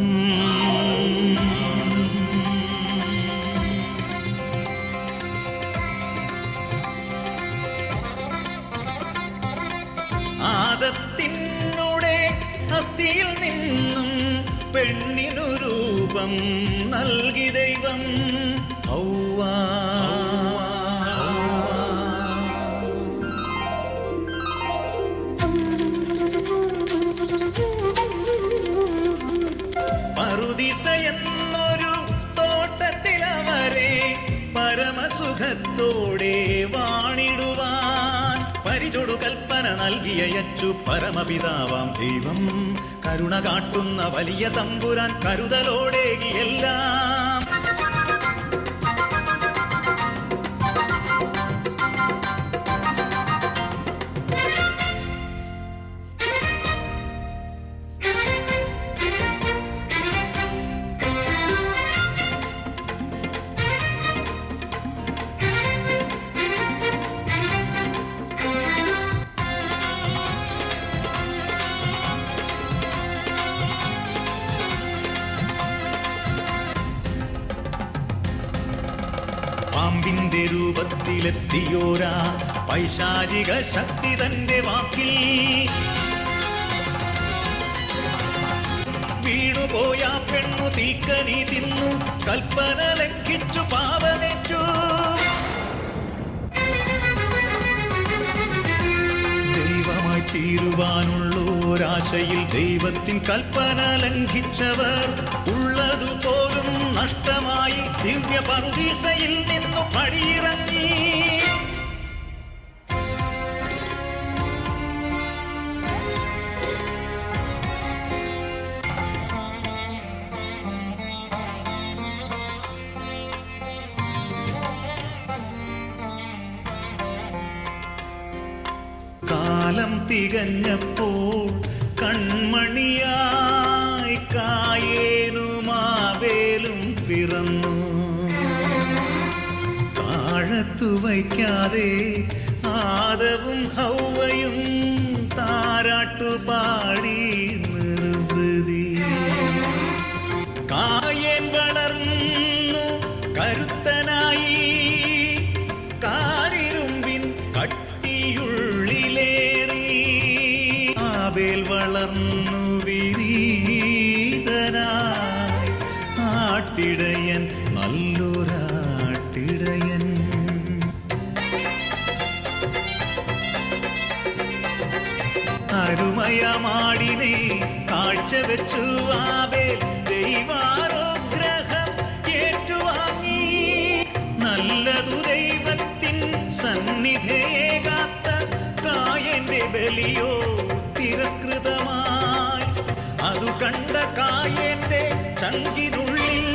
ആദത്തിനുടെ അസ്ഥിയിൽ നിന്നും പെണ്ണിനു രൂപം നൽകി ദൈവം ഹൗവ. പറുദീസ എന്നൊരു തോട്ടത്തിലവരെ പരമസുഖത്തോടെ വാണിടുവാൻ പരിചൊടു കൽപ്പന നൽകിയയച്ചു പരമപിതാവാം ദൈവം. കരുണ കാട്ടുന്ന വലിയ തമ്പുരാൻ കരുതലോടേകിയെല്ലാം. പാമ്പിന്റെ രൂപത്തിലെത്തിയോരാ പൈശാചിക ശക്തി തന്റെ വാക്കിൽ വീണുപോയ പെണ്ണു തീക്കനി തിന്നു കൽപ്പന ലംഘിച്ചു പാപമേറ്റു. ദൈവമായി തീരുവാനുള്ളോരാശയിൽ ദൈവത്തിൻ കൽപ്പന ലംഘിച്ചവർ ഉള്ളതുപോലും നഷ്ടമായി ദിവ്യ പറുദീസയിൽ നിന്നു പടിയിറങ്ങി. കാലം തികഞ്ഞപ്പോൾ കൺമണിയായി കായേനും ആബേലും പിറന്നു. താഴ താഴത്തു വയ്ക്കാതെ ആദവും ഹൗവയും താരാട്ടുപാടി നിർവൃതി. കായൻ വളർന്നു കരുത്തനായി, കാരിരുമ്പിൻ കട്ടിയുള്ളിലേറി. ആബേൽ വളർന്നു വിനീതനായി, ആട്ടിടയൻ നല്ലൊരാട്ടിടയൻ. അരുമയമാടിനെ കാഴ്ചവെച്ചു ആബേൽ ദൈവാനുഗ്രഹം ഏറ്റുവാങ്ങി. നല്ലതു ദൈവത്തിൻ സന്നിധേകാത്ത കായന്റെ ബലിയോ തിരസ്കൃതമായി. അതു കണ്ട കായന്റെ ചങ്കിനുള്ളിൽ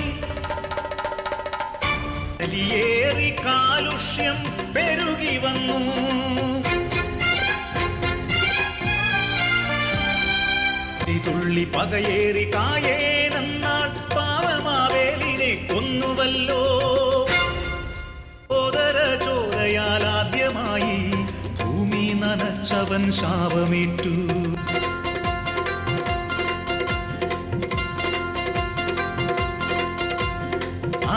ബലിയേറി കാലുഷ്യം പെരുകി വന്നു. തുള്ളി പകയേറി കായേനെന്നാൾ പാവമാവേലിനെ കൊന്നുവല്ലോ. ഓദര ചോരയാൽ ആദ്യമായി ഭൂമി നനച്ചവൻ ശാപമേറ്റു.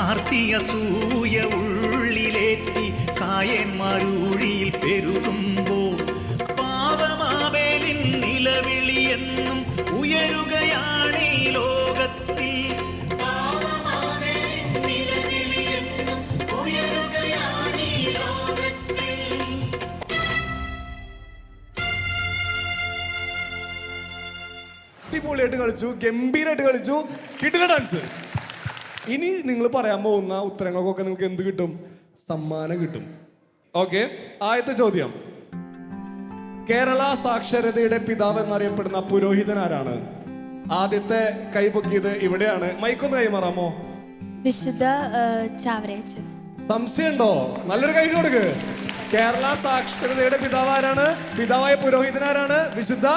ആർത്തിയസൂയ ഉള്ളിലേറ്റി കായന്മാരൂഴിയിൽ പെരുകുമ്പോൾ പാവമാവേലിൻ നിലവിളി എന്നും ഉയരുകയാണ് ഈ ലോകത്തിൽ. അടിപൊളിയായിട്ട് കളിച്ചു, ഗംഭീരമായിട്ട് കളിച്ചു, കിടില ഡാൻസ്. ഇനി നിങ്ങൾ പറയാൻ പോകുന്ന ഉത്തരങ്ങൾക്കൊക്കെ നിങ്ങൾക്ക് എന്ത് കിട്ടും? സമ്മാനം കിട്ടും. ഓക്കെ, ആദ്യത്തെ ചോദ്യം. കേരള സാക്ഷരതയുടെ പിതാവ് എന്നറിയപ്പെടുന്ന പുരോഹിതൻ ആരാണ്? ആദ്യത്തെ കൈ പൊക്കിയത് ഇവിടെയാണ്. മൈക്കൊന്ന് കൈമാറാമോ? വിശുദ്ധ ചാവറയച്ചൻ. സംശയമുണ്ടോ? നല്ലൊരു കൈ കൊടുക്ക്. കേരള സാക്ഷരതയുടെ പിതാവ് ആരാണ്? പിതാവായ പുരോഹിതൻ ആരാണ്? വിശുദ്ധ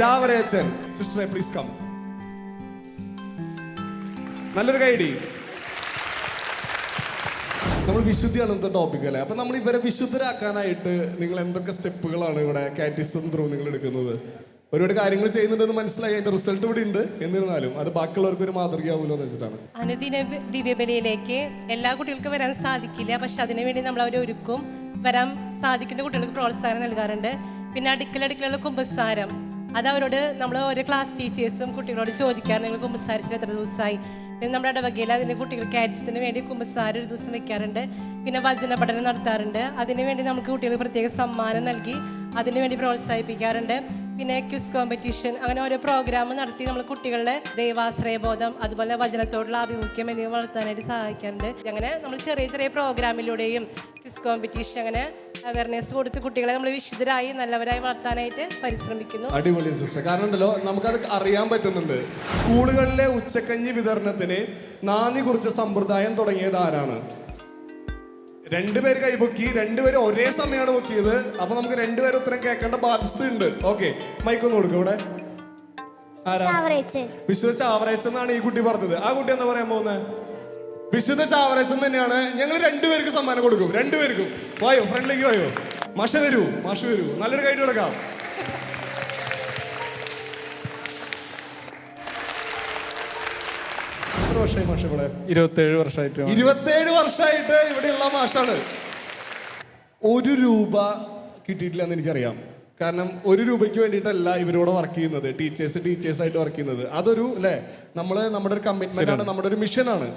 ചാവറയച്ചൻ. സിസ്റ്ററെ പ്ലീസ് കം. നല്ലൊരു കൈഡി. നമ്മൾ വിശുദ്ധിയാണ് ഇന്നത്തെ ടോപ്പിക് അല്ലേ? അപ്പൊ നമ്മൾ ഇവരെ വിശുദ്ധരാക്കാനായിട്ട് നിങ്ങൾ എന്തൊക്കെ സ്റ്റെപ്പുകളാണ് ഇവിടെ കാറ്റിസം ത്രൂ നിങ്ങൾ എടുക്കുന്നത്? ഒരുപാട് കാര്യങ്ങൾ ചെയ്യുന്നുണ്ടെന്ന് മനസ്സിലായി, അതിന്റെ റിസൾട്ട് ഇവിടെ ഉണ്ട്. എന്നിരുന്നാലും അത് ബാക്കിയുള്ളവർക്ക് ഒരു മാതൃകയാവുമല്ലോ എന്ന് വെച്ചിട്ടാണ്. അനുദിന ദിവ്യബലിയിലേക്ക് എല്ലാ കുട്ടികൾക്കും വരാൻ സാധിക്കില്ല, പക്ഷെ അതിനുവേണ്ടി നമ്മൾ അവരെ ഒരുക്കും. വരാൻ സാധിക്കുന്ന കുട്ടികൾക്ക് പ്രോത്സാഹനം നൽകാറുണ്ട്. പിന്നെ അടുക്കളയുള്ള കുമ്പസാരം, അത് അവരോട് നമ്മൾ ഓരോ ക്ലാസ് ടീച്ചേഴ്സും കുട്ടികളോട് ചോദിക്കാറുണ്ട്, നിങ്ങൾ കുമ്പസാരിച്ചിട്ട് എത്ര ദിവസമായി. പിന്നെ നമ്മുടെ ഇടവകയിൽ അതിന് കുട്ടികൾ കാരിസത്തിന് വേണ്ടി കുമ്പസാരം ഒരു ദിവസം വെക്കാറുണ്ട്. പിന്നെ വചന പഠനം നടത്താറുണ്ട്. അതിനുവേണ്ടി നമുക്ക് കുട്ടികൾക്ക് പ്രത്യേക സമ്മാനം നൽകി അതിനുവേണ്ടി പ്രോത്സാഹിപ്പിക്കാറുണ്ട്. പിന്നെ ക്വിസ് കോമ്പറ്റീഷൻ, അങ്ങനെ ഓരോ പ്രോഗ്രാം നടത്തി നമ്മൾ കുട്ടികളുടെ ദൈവാശ്രയബോധം അതുപോലെ വചനത്തോടുള്ള ആഭിമുഖ്യം എന്നിവ വളർത്താനായിട്ട് സഹായിക്കാറുണ്ട്. അങ്ങനെ നമ്മൾ ചെറിയ ചെറിയ പ്രോഗ്രാമിലൂടെയും ക്വിസ് കോമ്പറ്റീഷൻ അങ്ങനെ അവയർനെസ് കൊടുത്ത് കുട്ടികളെ നമ്മൾ വിശുദ്ധരായി നല്ലവരായി വളർത്താനായിട്ട് പരിശ്രമിക്കുന്നു. അടിപൊളി സിസ്റ്റർ. കാരണം ഉണ്ടല്ലോ, നമുക്കത് അറിയാൻ പറ്റുന്നുണ്ട്. സ്കൂളുകളിലെ ഉച്ചക്കഞ്ഞി വിതരണത്തിന് നാന്ദി കുറിച്ച സമ്പ്രദായം തുടങ്ങിയത് ആരാണ്? രണ്ടുപേര് കൈപൊക്കി, രണ്ടുപേരും ഒരേ സമയമാണ് പൊക്കിയത്. അപ്പൊ നമുക്ക് രണ്ടുപേരും ഉത്തരം കേൾക്കേണ്ട ബാധ്യതയുണ്ട്. ഓക്കെ, മൈക്കൊന്ന് കൊടുക്കും. ഇവിടെ ആരാ? വിശുദ്ധ ചാവറയച്ചൻ എന്നാണ് ഈ കുട്ടി പറഞ്ഞത്. ആ കുട്ടി എന്താ പറയാൻ പോകുന്നത്? വിശുദ്ധ ചാവറയച്ചൻ തന്നെയാണ്. ഞങ്ങൾ രണ്ടുപേർക്ക് സമ്മാനം കൊടുക്കും. രണ്ടുപേർക്കും വായോ, ഫ്രണ്ടിലേക്ക് വായോ. മാഷ വരൂ, മാഷ് വരൂ. നല്ലൊരു കൈ കൊടുക്കാം. എത്ര വർഷമായി മാഷ ഇവിടെ? 27 വർഷമായിട്ട്. 27 വർഷമായിട്ട് ഇവിടെയുള്ള മാഷാണ്. 1 രൂപ കിട്ടിയിട്ടില്ല എന്ന് എനിക്കറിയാം. കാരണം 1 രൂപയ്ക്ക് വേണ്ടിയിട്ടല്ല ഇവരോട് വർക്ക് ചെയ്യുന്നത്. ടീച്ചേഴ്സായിട്ട് വർക്ക് ചെയ്യുന്നത്. അതൊരു അല്ലേ, നമ്മുടെ ഒരു കമ്മിറ്റ്മെന്റ് ആണ്, നമ്മുടെ ഒരു മിഷനാണ്.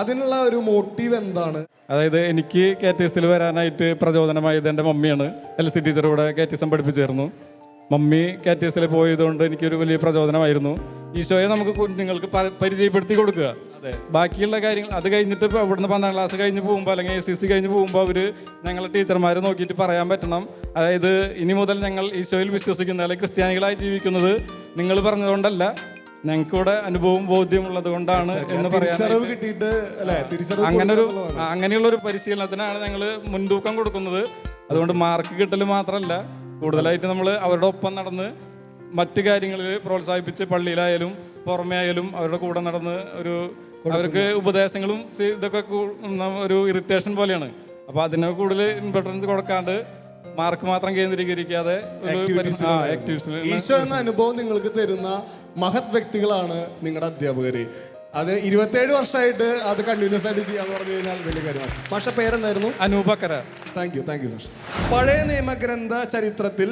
അതിനുള്ള ഒരു മോട്ടീവ് എന്താണ്? അതായത് എനിക്ക് കാറ്റീസിൽ വരാനായിട്ട് പ്രചോദനമായത് എൻ്റെ മമ്മിയാണ്. LC ടീച്ചറൂടെ കാറ്റീസം പഠിപ്പിച്ചിരുന്നു. മമ്മി കാറ്റീസിൽ പോയതുകൊണ്ട് എനിക്കൊരു വലിയ പ്രചോദനമായിരുന്നു. ഈശോയെ നമുക്ക് കുഞ്ഞുങ്ങൾക്ക് പരിചയപ്പെടുത്തി കൊടുക്കുക. ബാക്കിയുള്ള കാര്യങ്ങൾ അത് കഴിഞ്ഞിട്ട് ഇപ്പോൾ ഇവിടുന്ന് 12ാം ക്ലാസ് കഴിഞ്ഞ് പോകുമ്പോൾ അല്ലെങ്കിൽ ACC കഴിഞ്ഞ് പോകുമ്പോൾ അവർ ഞങ്ങളെ ടീച്ചർമാരെ നോക്കിയിട്ട് പറയാൻ പറ്റണം, അതായത് ഇനി മുതൽ ഞങ്ങൾ ഈശോയിൽ വിശ്വസിക്കുന്ന അല്ലെങ്കിൽ ക്രിസ്ത്യാനികളായി ജീവിക്കുന്നത് നിങ്ങൾ പറഞ്ഞതുകൊണ്ടല്ല, ഞങ്ങൾക്കൂടെ അനുഭവം ബോധ്യമുള്ളത് കൊണ്ടാണ് എന്ന് പറയാൻ. അങ്ങനെയുള്ളൊരു പരിശീലനത്തിനാണ് ഞങ്ങൾ മുൻതൂക്കം കൊടുക്കുന്നത്. അതുകൊണ്ട് മാർക്ക് കിട്ടൽ മാത്രമല്ല, കൂടുതലായിട്ട് നമ്മൾ അവരുടെ ഒപ്പം നടന്ന് മറ്റു കാര്യങ്ങളിൽ പ്രോത്സാഹിപ്പിച്ച് പള്ളിയിലായാലും പുറമേ ആയാലും അവരുടെ കൂടെ നടന്ന് അവർക്ക് ഉപദേശങ്ങളും ഇതൊക്കെ ഒരു ഇറിറ്റേഷൻ പോലെയാണ്. അപ്പോൾ അതിന് കൂടുതൽ ഇമ്പോർട്ടൻസ് കൊടുക്കാണ്ട് മാർക്ക് മാത്രം കേന്ദ്രീകരിക്കാതെ ഈശോ എന്ന അനുഭവം നിങ്ങൾക്ക് തരുന്ന മഹത് വ്യക്തികളാണ് നിങ്ങളുടെ അധ്യാപകര്. അത് 27 വർഷമായിട്ട് അത് കണ്ടിന്യൂസ് ആയിട്ട് ചെയ്യാന്ന് പറഞ്ഞു കഴിഞ്ഞാൽ വലിയ കാര്യമാണ്. മാഷ പേരെന്തായിരുന്നു? അനൂപക്കര. താങ്ക് യു മാഷ്. പഴയ നിയമഗ്രന്ഥ ചരിത്രത്തിൽ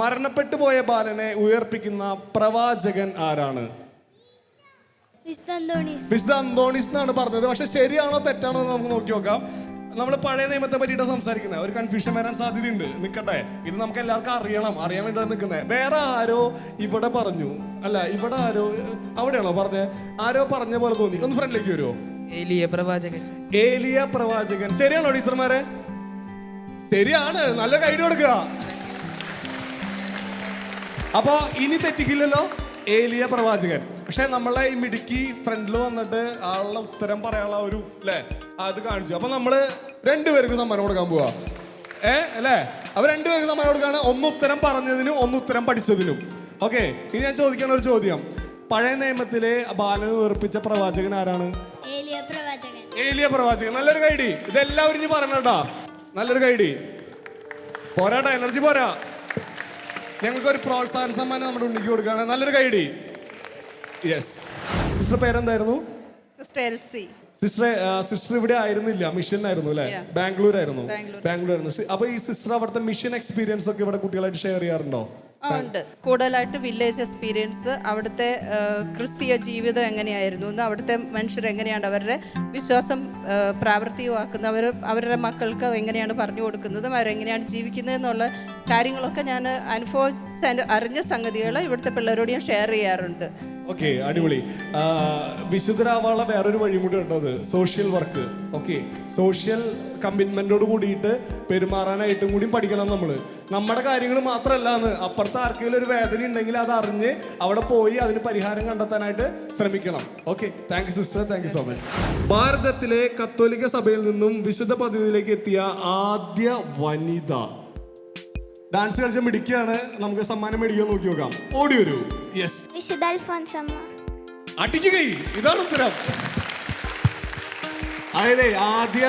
മരണപ്പെട്ടു പോയ ബാലനെ ഉയർപ്പിക്കുന്ന പ്രവാചകൻ ആരാണ്? വിശുദ്ധ അന്തോണീസ് എന്നാണ് പറഞ്ഞത്. പക്ഷെ ശരിയാണോ തെറ്റാണോ എന്ന് നമുക്ക് നോക്കി നോക്കാം. നമ്മൾ പഴയ നിയമത്തെ പറ്റിയിട്ട് സംസാരിക്കുന്നത്, ഒരു കൺഫ്യൂഷൻ വരാൻ സാധ്യതയുണ്ട്. നിൽക്കട്ടെ, ഇത് നമുക്ക് എല്ലാവർക്കും അറിയാൻ വേണ്ടിയാണ് നിൽക്കുന്നത്. വേറെ ആരോ ഇവിടെ പറഞ്ഞു, അല്ല ഇവിടെ ആരോ അവിടെയാണോ പറഞ്ഞത്? ആരോ പറഞ്ഞ പോലെ തോന്നി. ഒന്ന് ഫ്രണ്ടിലേക്ക് വരുമോ? ഏലിയ പ്രവാചകൻ ശരിയാണോ ടീച്ചർമാരെ? ശരിയാണ്, നല്ല കൈഡ് കൊടുക്കുക. അപ്പൊ ഇനി തെറ്റിക്കില്ലല്ലോ, ഏലിയ പ്രവാചകൻ. പക്ഷെ നമ്മളെ ഈ മിടുക്കി ഫ്രണ്ടിൽ വന്നിട്ട് ആളുടെ ഉത്തരം പറയാനുള്ള ഒരു അത് കാണിച്ചു. അപ്പൊ നമ്മള് രണ്ടുപേർക്ക് സമ്മാനം കൊടുക്കാൻ പോവാ. അല്ലേ? അപ്പൊ രണ്ടുപേർക്ക് സമ്മാനം കൊടുക്കാണ്, ഒന്ന് ഉത്തരം പറഞ്ഞതിനും ഒന്ന് ഉത്തരം പഠിച്ചതിനും. ഓക്കെ, ഇനി ഞാൻ ചോദിക്കാൻ ഒരു ചോദ്യം. പഴയ നിയമത്തിലെ ബാലനെ ഉയർപ്പിച്ച പ്രവാചകൻ ആരാണ്? ഏലിയ പ്രവാചകൻ. നല്ലൊരു കൈഡി. ഇതെല്ലാവരും ഇനി പറഞ്ഞോട്ടാ, നല്ലൊരു കൈഡി. പോരാട്ടാ, എനർജി പോരാ. ഞങ്ങൾക്ക് ഒരു പ്രോത്സാഹന സമ്മാനം നമ്മുടെ ഉണ്ണിക്ക് കൊടുക്കുകയാണ്. നല്ലൊരു കൈഡി. യെസ്. സിസ്റ്റർ പേരെന്തായിരുന്നു? സിസ്റ്റർ എൽസി. സിസ്റ്റർ ഇവിടെ ആയിരുന്നില്ല, മിഷനായിരുന്നു അല്ലേ? ബാംഗ്ലൂരായിരുന്നു. അപ്പൊ ഈ സിസ്റ്റർ അവിടുത്തെ മിഷൻ എക്സ്പീരിയൻസ് ഒക്കെ ഇവിടെ കുട്ടികളായിട്ട് ഷെയർ ചെയ്യാറുണ്ടോ? ഉണ്ട്. കൂടുതലായിട്ട് വില്ലേജ് എക്സ്പീരിയൻസ്, അവിടുത്തെ ക്രിസ്തീയ ജീവിതം എങ്ങനെയായിരുന്നു, അവിടുത്തെ മനുഷ്യർ എങ്ങനെയാണ് അവരുടെ വിശ്വാസം പ്രാവർത്തികമാക്കുന്നത്, അവരുടെ മക്കൾക്ക് എങ്ങനെയാണ് പറഞ്ഞു കൊടുക്കുന്നതും അവരെങ്ങനെയാണ് ജീവിക്കുന്നത് എന്നുള്ള കാര്യങ്ങളൊക്കെ ഞാൻ അറിഞ്ഞ സംഗതികൾ ഇവിടുത്തെ പിള്ളേരോട് ഞാൻ ഷെയർ ചെയ്യാറുണ്ട്. ഓക്കെ, അടിപൊളി. വിശുദ്ധരാവാനുള്ള വേറൊരു വഴി കൂടി ഉണ്ടത്, സോഷ്യൽ വർക്ക്. ഓക്കെ, സോഷ്യൽ കമ്മിറ്റ്മെന്റോട് കൂടിയിട്ട് പെരുമാറാനായിട്ടും കൂടി പഠിക്കണം നമ്മള്. നമ്മുടെ കാര്യങ്ങൾ മാത്രമല്ല, അപ്പുറത്ത് ആർക്കെങ്കിലും ഒരു വേദന ഉണ്ടെങ്കിൽ അത് അറിഞ്ഞ് അവിടെ പോയി അതിന് പരിഹാരം കണ്ടെത്താനായിട്ട് ശ്രമിക്കണം. Okay, thank you sister, thank you so much. ഭാരതത്തിലെ കത്തോലിക്ക സഭയിൽ നിന്നും വിശുദ്ധ പദവിയിലേക്ക് എത്തിയ ആദ്യ വനിത. ഡാൻസ് കളിച്ച മിടിക്കാണ്. നമുക്ക് സമ്മാനം മേടിക്കാൻ നോക്കി നോക്കാം. ഓടി വരൂ. യെസ്, വിശുദ്ധ അൽഫോൻസമ്മ. അടിക്കുക, ഇതാണ് ഉത്തരം. അതായത് ആദ്യ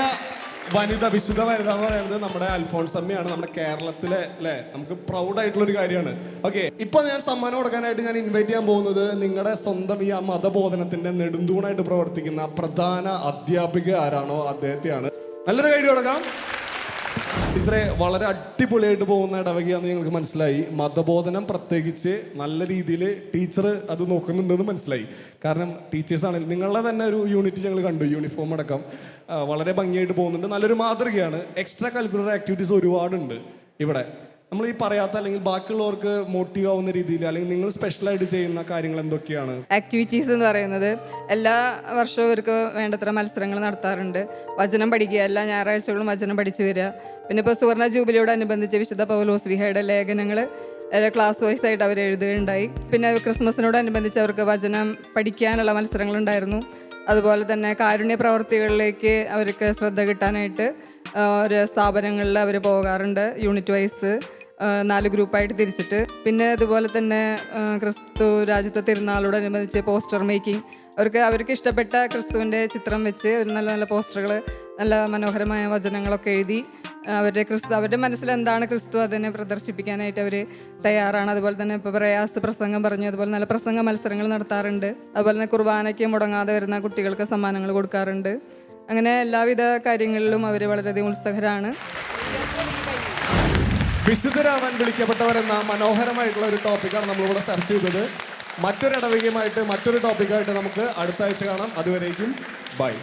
വനിത, വിശുദ്ധ വനിത എന്ന് പറയുന്നത് നമ്മുടെ അൽഫോൻസമ്മയാണ്. നമ്മുടെ കേരളത്തിലെ നമുക്ക് പ്രൗഡ് ആയിട്ടുള്ള ഒരു കാര്യമാണ്. ഓക്കെ, ഇപ്പൊ ഞാൻ സമ്മാനം കൊടുക്കാനായിട്ട് ഞാൻ ഇൻവൈറ്റ് ചെയ്യാൻ പോകുന്നത് നിങ്ങളുടെ സ്വന്തം ഈ മതബോധനത്തിന്റെ നെടുന്തൂണായിട്ട് പ്രവർത്തിക്കുന്ന പ്രധാന അധ്യാപിക ആരാണോ അദ്ദേഹത്തെയാണ്. നല്ലൊരു കൈഡി കൊടുക്കാം. ടീച്ചറെ, വളരെ അടിപൊളിയായിട്ട് പോകുന്ന ഇടവകയാന്ന് ഞങ്ങൾക്ക് മനസ്സിലായി. മതബോധനം പ്രത്യേകിച്ച് നല്ല രീതിയിൽ ടീച്ചർ അത് നോക്കുന്നുണ്ടെന്ന് മനസ്സിലായി. കാരണം ടീച്ചേഴ്സ് ആണെങ്കിൽ നിങ്ങളുടെ തന്നെ ഒരു യൂണിറ്റ് ഞങ്ങൾ കണ്ടു, യൂണിഫോം അടക്കം വളരെ ഭംഗിയായിട്ട് പോകുന്നുണ്ട്. നല്ലൊരു മാതൃകയാണ്. എക്സ്ട്രാ കരിക്കുലർ ആക്ടിവിറ്റീസ് ഒരുപാടുണ്ട് ഇവിടെ. നമ്മൾ ഈ പറയാത്ത അല്ലെങ്കിൽ ബാക്കിയുള്ളവർക്ക് മോട്ടീവ് ആവുന്ന രീതിയിൽ അല്ലെങ്കിൽ നിങ്ങൾ സ്പെഷ്യലായിട്ട് ചെയ്യുന്ന കാര്യങ്ങൾ എന്തൊക്കെയാണ്? ആക്ടിവിറ്റീസ് എന്ന് പറയുന്നത് എല്ലാ വർഷവും ഇവർക്ക് വേണ്ടത്ര മത്സരങ്ങൾ നടത്താറുണ്ട്. വചനം പഠിക്കുക, എല്ലാ ഞായറാഴ്ചകളും വചനം പഠിച്ചു വരിക. പിന്നെ ഇപ്പോൾ സുവർണ ജൂബിലിയോടനുബന്ധിച്ച് വിശുദ്ധ പൗലോസ്ലീഹയുടെ ലേഖനങ്ങൾ ക്ലാസ് വൈസ് ആയിട്ട് അവർ എഴുതുകയുണ്ടായി. പിന്നെ ക്രിസ്മസിനോടനുബന്ധിച്ച് അവർക്ക് വചനം പഠിക്കാനുള്ള മത്സരങ്ങളുണ്ടായിരുന്നു. അതുപോലെ തന്നെ കാരുണ്യ പ്രവർത്തികളിലേക്ക് അവർക്ക് ശ്രദ്ധ കിട്ടാനായിട്ട് ഒരു സ്ഥാപനങ്ങളിൽ അവർ പോകാറുണ്ട്, യൂണിറ്റ് വൈസ് 4 ഗ്രൂപ്പായിട്ട് തിരിച്ചിട്ട്. പിന്നെ അതുപോലെ തന്നെ ക്രിസ്തു രാജ്യത്തെ തിരുനാളോടനുബന്ധിച്ച് പോസ്റ്റർ മേക്കിംഗ്, അവർക്ക് ഇഷ്ടപ്പെട്ട ക്രിസ്തുവിൻ്റെ ചിത്രം വെച്ച് ഒരു നല്ല നല്ല പോസ്റ്ററുകൾ, നല്ല മനോഹരമായ വചനങ്ങളൊക്കെ എഴുതി അവരുടെ മനസ്സിൽ എന്താണ് ക്രിസ്തു അതിനെ പ്രദർശിപ്പിക്കാനായിട്ട് അവർ തയ്യാറാണ്. അതുപോലെ തന്നെ ഇപ്പോൾ പ്രയാസ പ്രസംഗം പറഞ്ഞു, അതുപോലെ നല്ല പ്രസംഗ മത്സരങ്ങൾ നടത്താറുണ്ട്. അതുപോലെ തന്നെ കുർബാനയ്ക്ക് മുടങ്ങാതെ വരുന്ന കുട്ടികൾക്ക് സമ്മാനങ്ങൾ കൊടുക്കാറുണ്ട്. അങ്ങനെ എല്ലാവിധ കാര്യങ്ങളിലും അവർ വളരെയധികം ഉത്സുകരാണ്. വിശുദ്ധരാവാൻ വിളിക്കപ്പെട്ടവരെന്ന മനോഹരമായിട്ടുള്ള ഒരു ടോപ്പിക്കാണ് നമ്മളിവിടെ ചർച്ച ചെയ്തത്. മറ്റൊരു ഇടവകയുമായിട്ട് മറ്റൊരു ടോപ്പിക്കായിട്ട് നമുക്ക് അടുത്ത ആഴ്ച കാണാം. അതുവരേക്കും ബൈ.